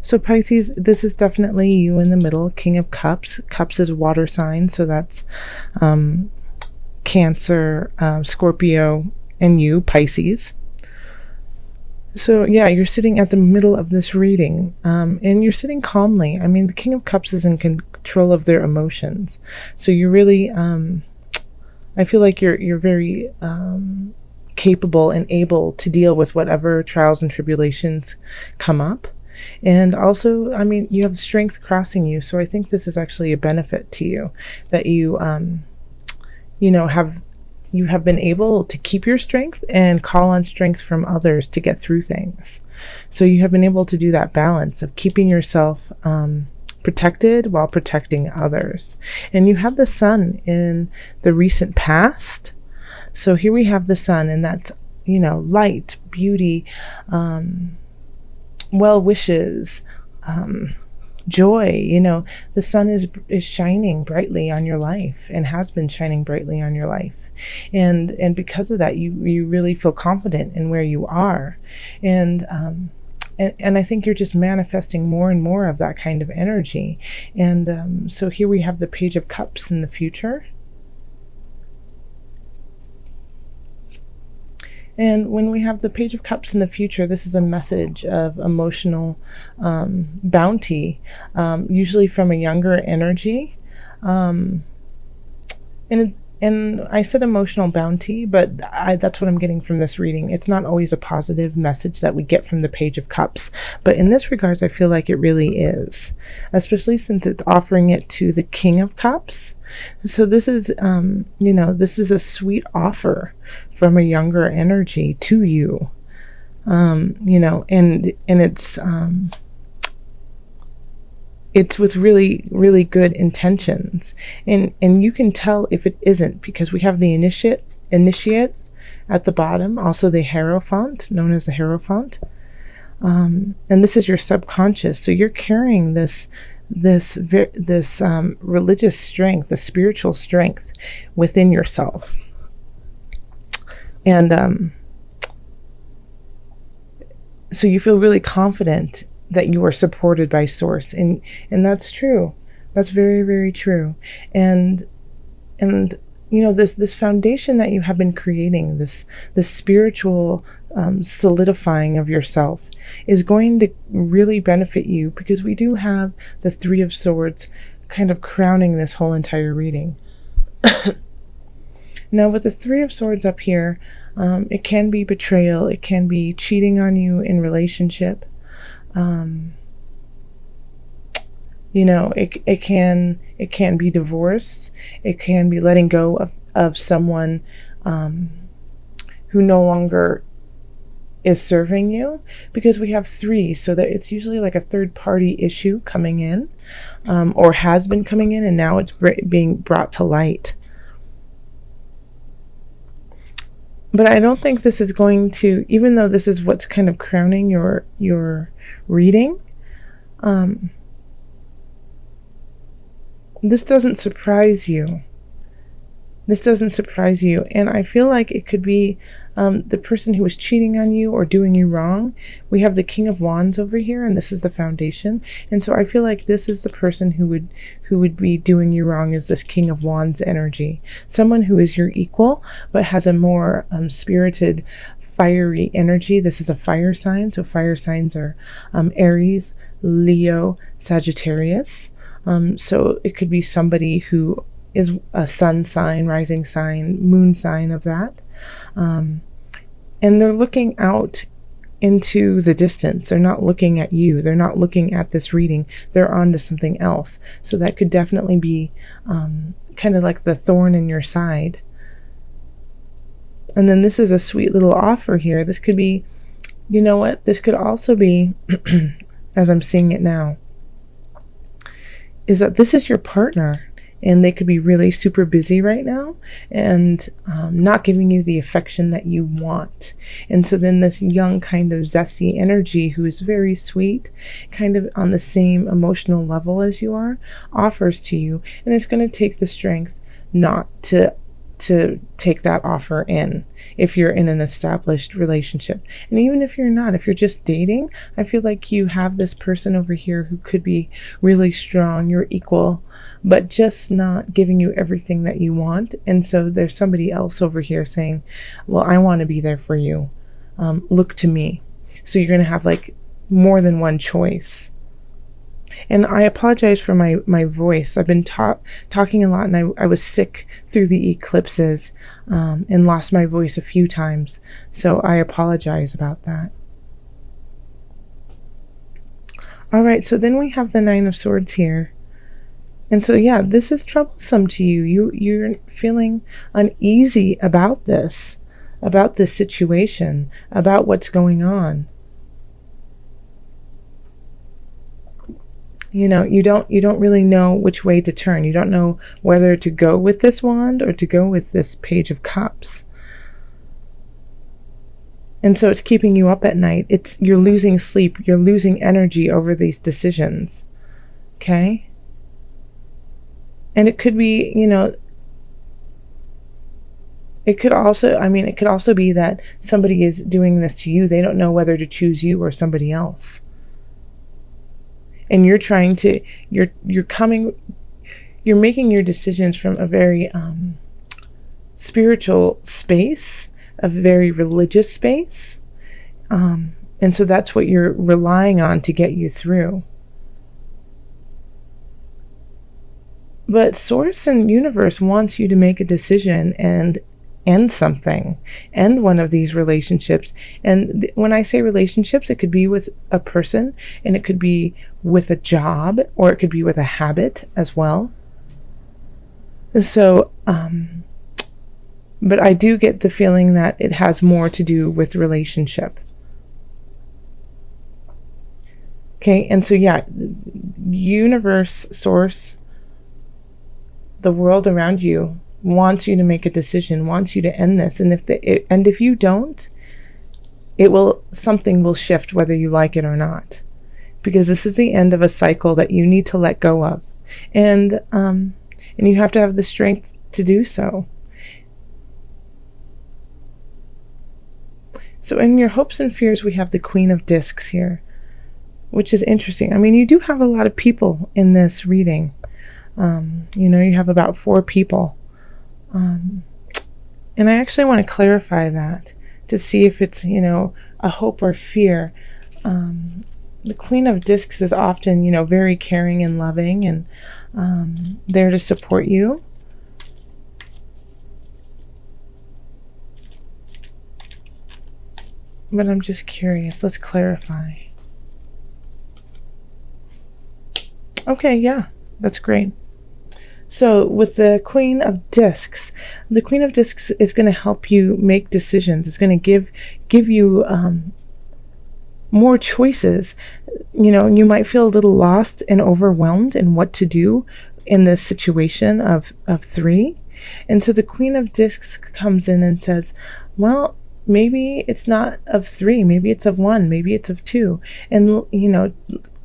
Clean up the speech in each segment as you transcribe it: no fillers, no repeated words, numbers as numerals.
So Pisces, this is definitely you in the middle. King of Cups. Cups is water sign, so that's um, Cancer, Scorpio, and you, Pisces. So yeah, you're sitting at the middle of this reading, and you're sitting calmly. I mean, the King of Cups is in control of their emotions, so you really, I feel like you're very capable and able to deal with whatever trials and tribulations come up. And also, I mean, you have strength crossing you, so I think this is actually a benefit to you that you know, you have been able to keep your strength and call on strength from others to get through things. So you have been able to do that balance of keeping yourself protected while protecting others. And you have the sun in the recent past. So here we have the sun, and that's, you know, light, beauty, well wishes, joy. You know, the sun is shining brightly on your life and has been shining brightly on your life, and because of that, you really feel confident in where you are, and and I think you're just manifesting more and more of that kind of energy. And so here we have the Page of Cups in the future. And when we have the Page of Cups in the future, this is a message of emotional bounty, usually from a younger energy. Um, and I said emotional bounty, but that's what I'm getting from this reading. It's not always a positive message that we get from the Page of Cups, but in this regards, I feel like it really is, especially since it's offering it to the King of Cups. So this is, you know, this is a sweet offer from a younger energy to you, you know, and it's with really, really good intentions, and you can tell if it isn't because we have the initiate at the bottom, also the Hierophant, known as the Hierophant, and this is your subconscious. So you're carrying this religious strength, the spiritual strength within yourself, and so you feel really confident that you are supported by source, and that's true. That's very, very true. And you know, this foundation that you have been creating, this spiritual solidifying of yourself, is going to really benefit you, because we do have the Three of Swords kind of crowning this whole entire reading. Now with the Three of Swords up here, it can be betrayal, it can be cheating on you in relationship, you know, it can be divorce, it can be letting go of someone who no longer is serving you, because we have three, so that it's usually like a third party issue coming in, or has been coming in, and now it's being brought to light. But I don't think this is going to, even though this is what's kind of crowning your reading, this doesn't surprise you. This doesn't surprise you, and I feel like it could be the person who is cheating on you or doing you wrong. We have the King of Wands over here, and this is the foundation, and so I feel like this is the person who would be doing you wrong, is this King of Wands energy. Someone who is your equal, but has a more spirited, fiery energy. This is a fire sign, so fire signs are Aries, Leo, Sagittarius. So it could be somebody who is a sun sign, rising sign, moon sign of that. And they're looking out into the distance. They're not looking at you. They're not looking at this reading. They're on to something else. So that could definitely be kind of like the thorn in your side. And then this is a sweet little offer here. This could be, you know what? This could also be, as I'm seeing it now, is that this is your partner, and they could be really super busy right now and not giving you the affection that you want. And so then this young kind of zesty energy, who is very sweet, kind of on the same emotional level as you are, offers to you, and it's going to take the strength not to to take that offer in if you're in an established relationship. And even if you're not, if you're just dating, I feel like you have this person over here who could be really strong, you're equal, but just not giving you everything that you want. And so there's somebody else over here saying, well, I want to be there for you. Look to me. So you're going to have like more than one choice. And I apologize for my voice. I've been talking a lot, and I was sick through the eclipses and lost my voice a few times. So I apologize about that. All right, so then we have the Nine of Swords here. And so, yeah, this is troublesome to you. You're feeling uneasy about this situation, about what's going on. You know, you don't really know which way to turn. You don't know whether to go with this wand or to go with this Page of Cups. And so it's keeping you up at night. You're losing sleep. You're losing energy over these decisions. Okay? And it could be, you know, it could also be that somebody is doing this to you. They don't know whether to choose you or somebody else. And you're making your decisions from a very spiritual space, a very religious space. And so that's what you're relying on to get you through. But Source and Universe wants you to make a decision and end something, end one of these relationships. And when I say relationships, it could be with a person, and it could be with a job, or it could be with a habit as well. So, but I do get the feeling that it has more to do with relationship. Okay, and so yeah, Universe, Source, the world around you wants you to make a decision, wants you to end this, and if you don't, something will shift whether you like it or not, because this is the end of a cycle that you need to let go of, and you have to have the strength to do so. So in your hopes and fears, we have the Queen of Discs here, which is interesting. I mean, you do have a lot of people in this reading. You know, you have about 4 people. And I actually want to clarify that to see if it's, you know, a hope or fear. The Queen of Discs is often, you know, very caring and loving, and there to support you. But I'm just curious. Let's clarify. Okay, yeah, that's great. So with the Queen of Discs is going to help you make decisions. It's going to give you more choices. You know, you might feel a little lost and overwhelmed in what to do in this situation of 3. And so the Queen of Discs comes in and says, well, maybe it's not of 3, maybe it's of 1, maybe it's of 2. And, you know,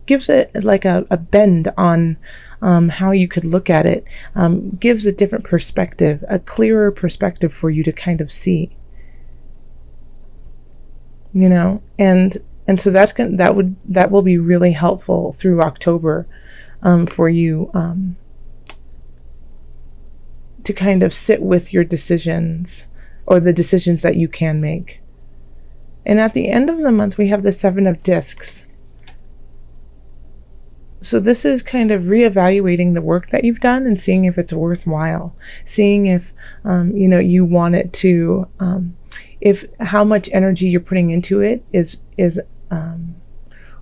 gives it like a bend on how you could look at it, gives a different perspective, a clearer perspective for you to kind of see. You know, and so that will be really helpful through October for you to kind of sit with your decisions, or the decisions that you can make. And at the end of the month, we have the 7 of Discs. So this is kind of reevaluating the work that you've done and seeing if it's worthwhile, seeing if you know, you want it to, if how much energy you're putting into it is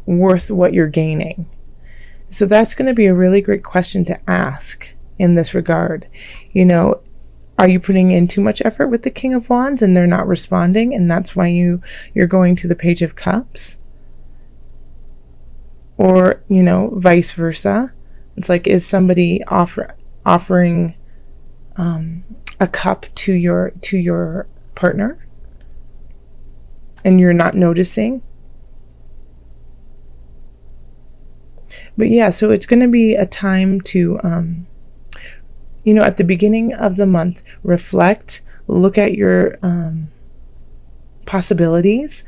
worth what you're gaining. So that's going to be a really great question to ask in this regard. You know, are you putting in too much effort with the King of Wands and they're not responding, and that's why you're going to the Page of Cups? Or, you know, vice versa. It's like, is somebody offering a cup to your partner and you're not noticing? But yeah, so it's going to be a time to At the beginning of the month, reflect, look at your possibilities,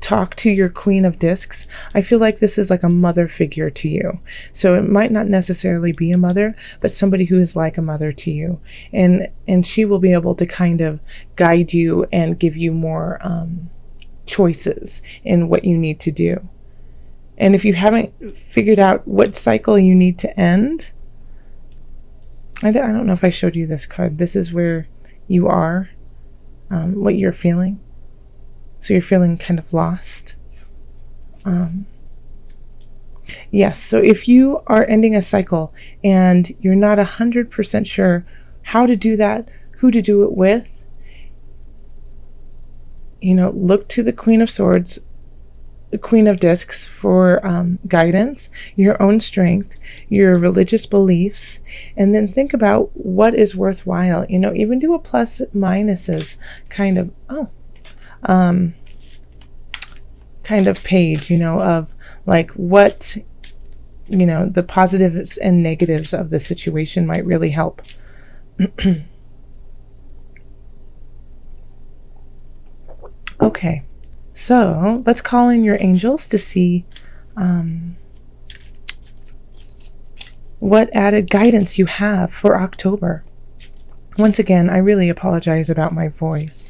talk to your Queen of Discs. I feel like this is like a mother figure to you. So it might not necessarily be a mother, but somebody who is like a mother to you. And she will be able to kind of guide you and give you more choices in what you need to do. And if you haven't figured out what cycle you need to end, I don't know if I showed you this card. This is where you are, what you're feeling. So you're feeling kind of lost. Yes, so if you are ending a cycle and you're not 100% sure how to do that, who to do it with, look to the Queen of Swords, the Queen of Discs for guidance, your own strength, your religious beliefs, and then think about what is worthwhile. Even do a plus minuses kind of kind of page, of like what the positives and negatives of the situation might really help. Okay, so let's call in your angels to see what added guidance you have for October. Once again, I really apologize about my voice.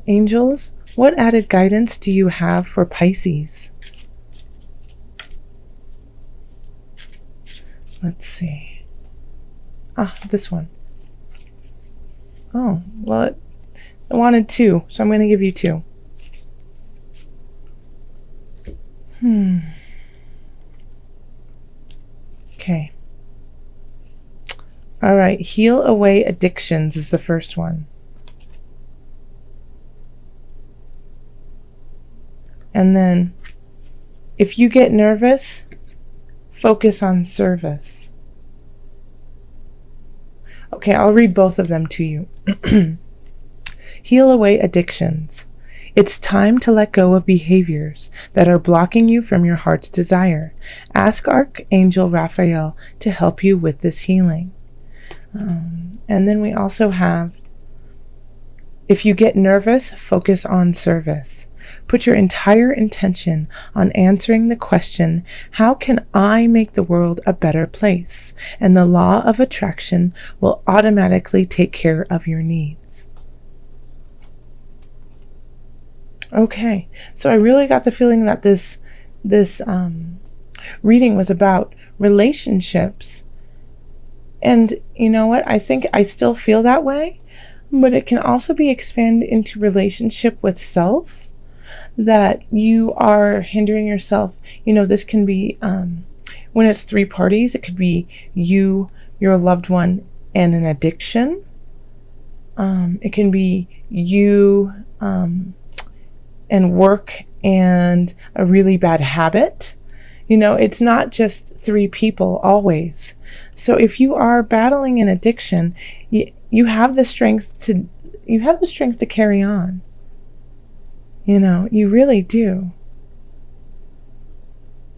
Angels, what added guidance do you have for Pisces? Let's see. This one. Oh, well, I wanted 2, so I'm going to give you 2. Okay. All right, heal away addictions is the first one. And then, if you get nervous, focus on service. Okay, I'll read both of them to you. Heal away addictions. It's time to let go of behaviors that are blocking you from your heart's desire. Ask Archangel Raphael to help you with this healing. And then we also have, if you get nervous, focus on service. Put your entire intention on answering the question, how can I make the world a better place? And the law of attraction will automatically take care of your needs. Okay, so I really got the feeling that this reading was about relationships. And you know what? I think I still feel that way, but it can also be expanded into relationship with self, that you are hindering yourself. This can be, when it's 3 parties, it could be you, your loved one, and an addiction. It can be you and work and a really bad habit. It's not just 3 people always. So if you are battling an addiction, you have the strength to carry on. You really do.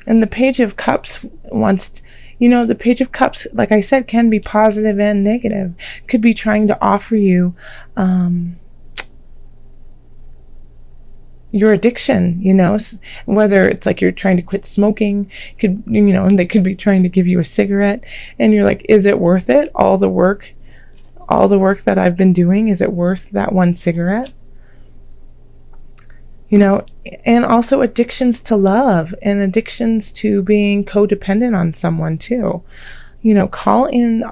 And the Page of Cups the Page of Cups, like I said, can be positive and negative. Could be trying to offer you your addiction, whether it's like you're trying to quit smoking, and they could be trying to give you a cigarette, and you're like, is it worth it? All the work that I've been doing, is it worth that one cigarette? And also addictions to love and addictions to being codependent on someone too. Call in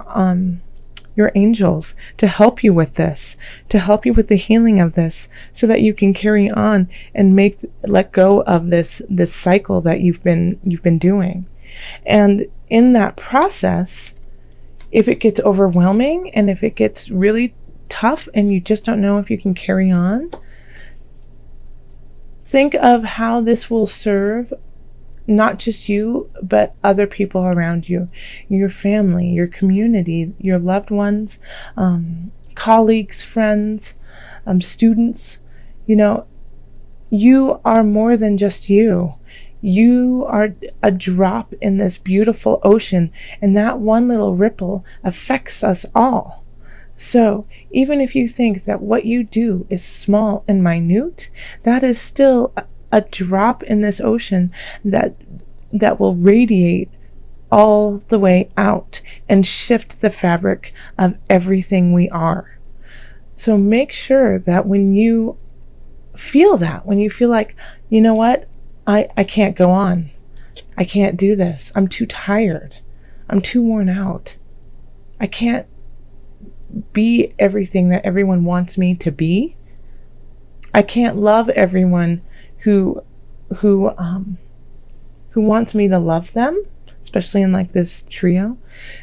your angels to help you with this, to help you with the healing of this, so that you can carry on and let go of this cycle that you've been doing. And in that process, if it gets overwhelming and if it gets really tough and you just don't know if you can carry on, think of how this will serve not just you, but other people around you, your family, your community, your loved ones, colleagues, friends, students. You are more than just you. You are a drop in this beautiful ocean, and that one little ripple affects us all. So, even if you think that what you do is small and minute, that is still a drop in this ocean that will radiate all the way out and shift the fabric of everything we are. So make sure that when you feel that, when you feel like, you know what, I can't go on, I can't do this, I'm too tired, I'm too worn out, I can't be everything that everyone wants me to be, I can't love everyone who who um who wants me to love them, especially in like this trio.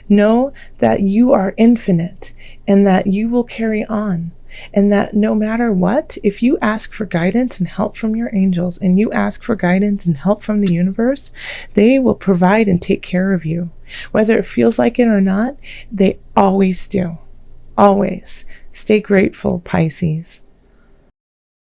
Know that you are infinite and that you will carry on. And that no matter what, if you ask for guidance and help from your angels and you ask for guidance and help from the universe, they will provide and take care of you. Whether it feels like it or not, they always do. Always. Stay grateful, Pisces.